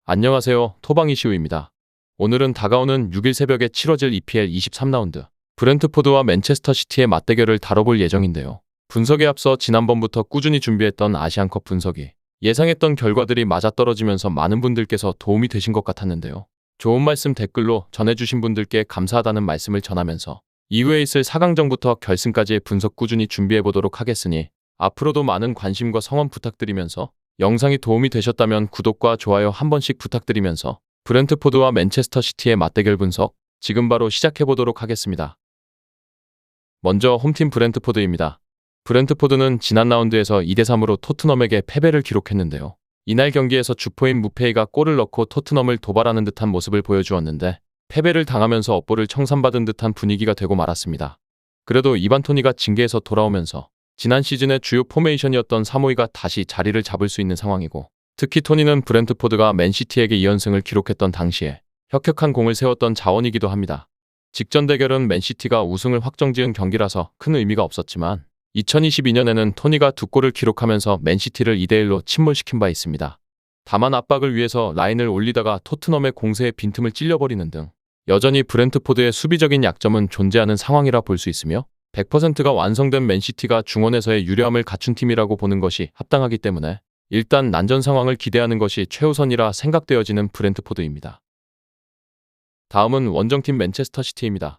안녕하세요. 토방이시우입니다. 오늘은 다가오는 6일 새벽에 치러질 EPL 23라운드 브렌트포드와 맨체스터 시티의 맞대결을 다뤄볼 예정인데요. 분석에 앞서 지난번부터 꾸준히 준비했던 아시안컵 분석이 예상했던 결과들이 맞아떨어지면서 많은 분들께서 도움이 되신 것 같았는데요. 좋은 말씀 댓글로 전해주신 분들께 감사하다는 말씀을 전하면서 이후에 있을 4강전부터 결승까지의 분석 꾸준히 준비해보도록 하겠으니 앞으로도 많은 관심과 성원 부탁드리면서 영상이 도움이 되셨다면 구독과 좋아요 한 번씩 부탁드리면서 브렌트포드와 맨체스터 시티의 맞대결 분석 지금 바로 시작해보도록 하겠습니다. 먼저 홈팀 브렌트포드입니다. 브렌트포드는 지난 라운드에서 2대3으로 토트넘에게 패배를 기록했는데요. 이날 경기에서 주포인 무페이가 골을 넣고 토트넘을 도발하는 듯한 모습을 보여주었는데 패배를 당하면서 업보를 청산받은 듯한 분위기가 되고 말았습니다. 그래도 이반 토니가 징계에서 돌아오면서 지난 시즌의 주요 포메이션이었던 3-5-2가 다시 자리를 잡을 수 있는 상황이고, 특히 토니는 브렌트포드가 맨시티에게 2연승을 기록했던 당시에 혁혁한 공을 세웠던 자원이기도 합니다. 직전 대결은 맨시티가 우승을 확정지은 경기라서 큰 의미가 없었지만 2022년에는 토니가 2골을 기록하면서 맨시티를 2대1로 침몰시킨 바 있습니다. 다만 압박을 위해서 라인을 올리다가 토트넘의 공세에 빈틈을 찔려버리는 등 여전히 브렌트포드의 수비적인 약점은 존재하는 상황이라 볼 수 있으며 100%가 완성된 맨시티가 중원에서의 유리함을 갖춘 팀이라고 보는 것이 합당하기 때문에 일단 난전 상황을 기대하는 것이 최우선이라 생각되어지는 브렌트포드입니다. 다음은 원정팀 맨체스터 시티입니다.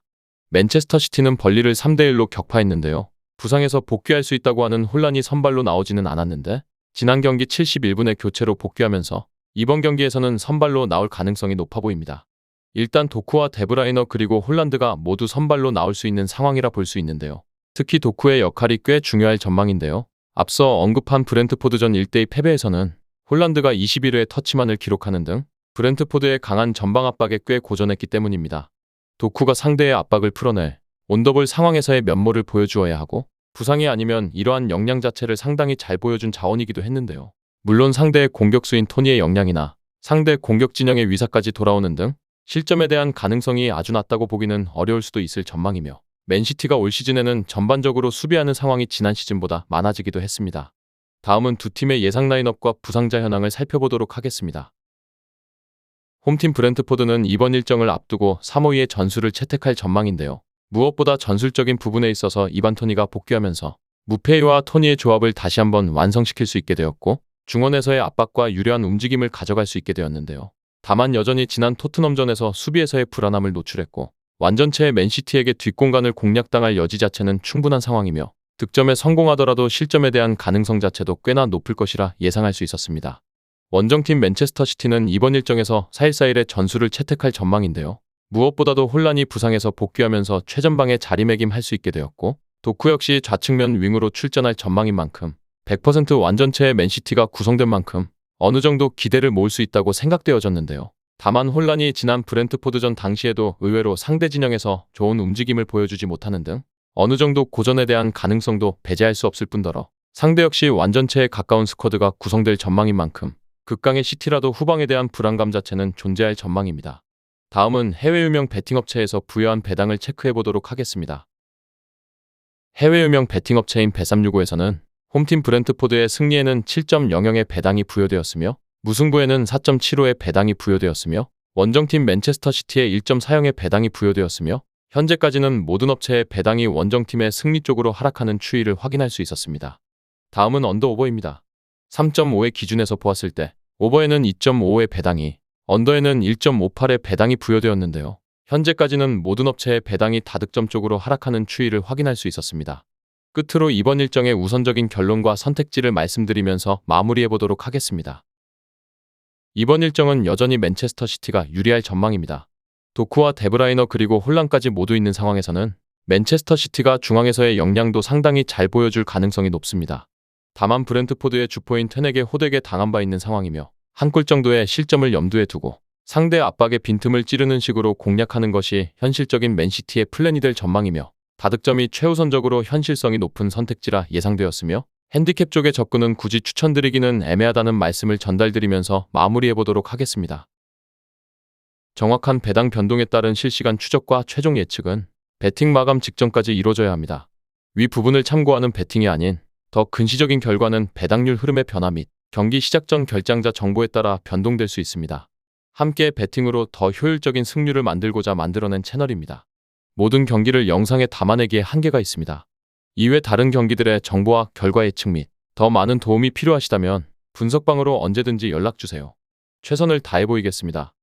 맨체스터 시티는 벌리를 3대1로 격파했는데요. 부상에서 복귀할 수 있다고 하는 혼란이 선발로 나오지는 않았는데 지난 경기 71분에 교체로 복귀하면서 이번 경기에서는 선발로 나올 가능성이 높아 보입니다. 일단 도쿠와 데브라이너 그리고 홀란드가 모두 선발로 나올 수 있는 상황이라 볼 수 있는데요. 특히 도쿠의 역할이 꽤 중요할 전망인데요. 앞서 언급한 브렌트포드전 1대2 패배에서는 홀란드가 21회의 터치만을 기록하는 등 브렌트포드의 강한 전방 압박에 꽤 고전했기 때문입니다. 도쿠가 상대의 압박을 풀어낼 온더볼 상황에서의 면모를 보여주어야 하고 부상이 아니면 이러한 역량 자체를 상당히 잘 보여준 자원이기도 했는데요. 물론 상대의 공격수인 토니의 역량이나 상대 공격 진영의 위사까지 돌아오는 등 실점에 대한 가능성이 아주 낮다고 보기는 어려울 수도 있을 전망이며 맨시티가 올 시즌에는 전반적으로 수비하는 상황이 지난 시즌보다 많아지기도 했습니다. 다음은 두 팀의 예상 라인업과 부상자 현황을 살펴보도록 하겠습니다. 홈팀 브렌트포드는 이번 일정을 앞두고 3-5-2의 전술을 채택할 전망인데요. 무엇보다 전술적인 부분에 있어서 이반 토니가 복귀하면서 무페이와 토니의 조합을 다시 한번 완성시킬 수 있게 되었고 중원에서의 압박과 유려한 움직임을 가져갈 수 있게 되었는데요. 다만 여전히 지난 토트넘전에서 수비에서의 불안함을 노출했고 완전체의 맨시티에게 뒷공간을 공략당할 여지 자체는 충분한 상황이며 득점에 성공하더라도 실점에 대한 가능성 자체도 꽤나 높을 것이라 예상할 수 있었습니다. 원정팀 맨체스터 시티는 이번 일정에서 4-1-4-1의 전술을 채택할 전망인데요. 무엇보다도 혼란이 부상에서 복귀하면서 최전방에 자리매김할 수 있게 되었고 도쿠 역시 좌측면 윙으로 출전할 전망인 만큼 100% 완전체의 맨시티가 구성된 만큼 어느 정도 기대를 모을 수 있다고 생각되어졌는데요. 다만 혼란이 지난 브렌트포드전 당시에도 의외로 상대 진영에서 좋은 움직임을 보여주지 못하는 등 어느 정도 고전에 대한 가능성도 배제할 수 없을 뿐더러 상대 역시 완전체에 가까운 스쿼드가 구성될 전망인 만큼 극강의 시티라도 후방에 대한 불안감 자체는 존재할 전망입니다. 다음은 해외 유명 베팅업체에서 부여한 배당을 체크해보도록 하겠습니다. 해외 유명 베팅업체인 bet365에서는 홈팀 브렌트포드의 승리에는 7.00의 배당이 부여되었으며 무승부에는 4.75의 배당이 부여되었으며 원정팀 맨체스터 시티에 1.40의 배당이 부여되었으며 현재까지는 모든 업체의 배당이 원정팀의 승리 쪽으로 하락하는 추이를 확인할 수 있었습니다. 다음은 언더 오버입니다. 3.5의 기준에서 보았을 때 오버에는 2.55의 배당이 언더에는 1.58의 배당이 부여되었는데요. 현재까지는 모든 업체의 배당이 다득점 쪽으로 하락하는 추이를 확인할 수 있었습니다. 끝으로 이번 일정의 우선적인 결론과 선택지를 말씀드리면서 마무리해보도록 하겠습니다. 이번 일정은 여전히 맨체스터 시티가 유리할 전망입니다. 도쿠와 데브라이너 그리고 홀란까지 모두 있는 상황에서는 맨체스터 시티가 중앙에서의 역량도 상당히 잘 보여줄 가능성이 높습니다. 다만 브렌트포드의 주포인 텐에게 호되게 당한 바 있는 상황이며 한 골 정도의 실점을 염두에 두고 상대 압박에 빈틈을 찌르는 식으로 공략하는 것이 현실적인 맨시티의 플랜이 될 전망이며 다득점이 최우선적으로 현실성이 높은 선택지라 예상되었으며 핸디캡 쪽의 접근은 굳이 추천드리기는 애매하다는 말씀을 전달드리면서 마무리해보도록 하겠습니다. 정확한 배당 변동에 따른 실시간 추적과 최종 예측은 배팅 마감 직전까지 이루어져야 합니다. 위 부분을 참고하는 배팅이 아닌 더 근시적인 결과는 배당률 흐름의 변화 및 경기 시작 전 결장자 정보에 따라 변동될 수 있습니다. 함께 배팅으로 더 효율적인 승률을 만들고자 만들어낸 채널입니다. 모든 경기를 영상에 담아내기에 한계가 있습니다. 이외 다른 경기들의 정보와 결과 예측 및 더 많은 도움이 필요하시다면 분석방으로 언제든지 연락주세요. 최선을 다해 보이겠습니다.